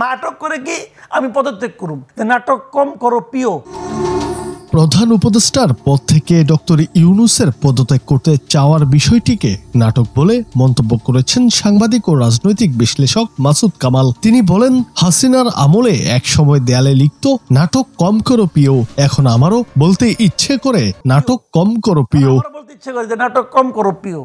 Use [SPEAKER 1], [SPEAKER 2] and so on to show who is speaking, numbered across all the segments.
[SPEAKER 1] নাটক করে কি আমি পদত্যাগ করুম, নাটক কম করো প্রিয়।
[SPEAKER 2] প্রধান উপদেষ্টার পদ থেকে ডক্টর ইউনূসের পদত্যাগ করতে চাওয়ার বিষয়টিকে নাটক বলে মন্তব্য করেছেন সাংবাদিক ও রাজনৈতিক বিশ্লেষক মাসুদ কামাল। তিনি বলেন, হাসিনার আমলে একসময় দেয়ালে লিখত নাটক কম করো প্রিয়, এখন আমারও বলতে ইচ্ছে করে নাটক কম করো প্রিয়।
[SPEAKER 1] নাটক কম করো প্রিয়।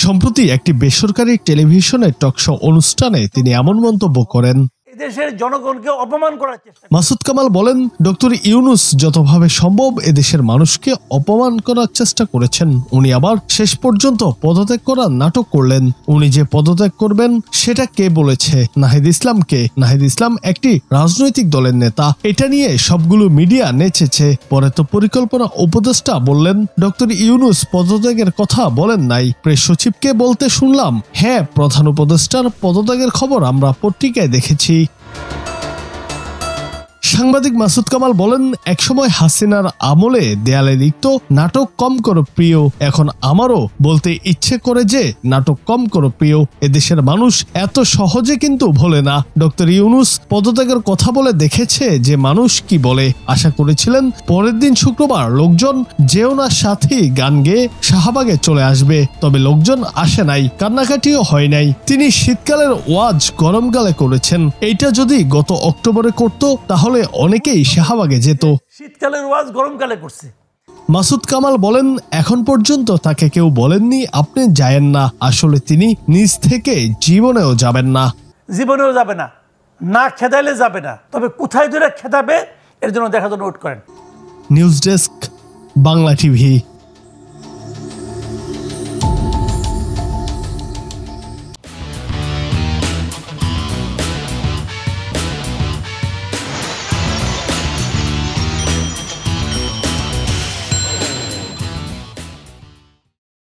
[SPEAKER 2] সম্প্রতি একটি বেসরকারি টেলিভিশনের টকশো অনুষ্ঠানে তিনি এমন মন্তব্য করেন।
[SPEAKER 1] দেশের জনগণকে অপমান করার চেষ্টা।
[SPEAKER 2] মাসুদ কামাল বলেন, ডক্টর ইউনূস যতভাবে সম্ভব এদেশের মানুষকে অপমান করার চেষ্টা করেছেন। উনি আবার শেষ পর্যন্ত পদত্যাগ করার নাটক করলেন। উনি যে পদত্যাগ করবেন সেটা কে বলেছে? নাহিদ ইসলাম কে? নাহিদ ইসলাম একটি রাজনৈতিক দলের নেতা। এটা নিয়ে সবগুলো মিডিয়া নেচেছে। পরে তো পরিকল্পনা উপদেষ্টা বললেন ডক্টর ইউনূস পদত্যাগের কথা বলেন নাই। প্রেস সচিবকে বলতে শুনলাম, হ্যাঁ, প্রধান উপদেষ্টার পদত্যাগের খবর আমরা পত্রিকায় দেখেছি। সাংবাদিক মাসুদ কামাল বলেন, একসময় হাসিনার আমলে দেয়ালে লিখত নাটক কম করো প্রিয়, এখন আমারও বলতে ইচ্ছে করে যে নাটক কম করো প্রিয়। এদেশের মানুষ এত সহজে কিন্তু ভোলে না। ডক্টর ইউনূস পদত্যাগের কথা বলে দেখেছে যে মানুষ কি বলে। আশা করেছিলেন পরের দিন শুক্রবার লোকজন যেওনার সাথেই গান গেয়ে শাহবাগে চলে আসবে, তবে লোকজন আসে নাই, কান্নাকাটিও হয় নাই। তিনি শীতকালের ওয়াজ গরমকালে করেছেন। এইটা যদি গত অক্টোবরে করত তাহলে অনেকেই শাহবাগে যেত।
[SPEAKER 1] শীতকালের ওয়াজ গরমকালে করছে।
[SPEAKER 2] মাসুদ কামাল বলেন, এখন পর্যন্ত তাকে কেউ বলেননি আপনি যায়েন না। আসলে তিনি নিজ থেকে জীবনেও যাবেন না,
[SPEAKER 1] জীবনেও যাবে না, না খেদাইলে যাবে না। তবে কোথায় ধরে খেদাবে এর জন্য দেখার জন্য ওয়েট করেন।
[SPEAKER 2] News desk, Bangla TV.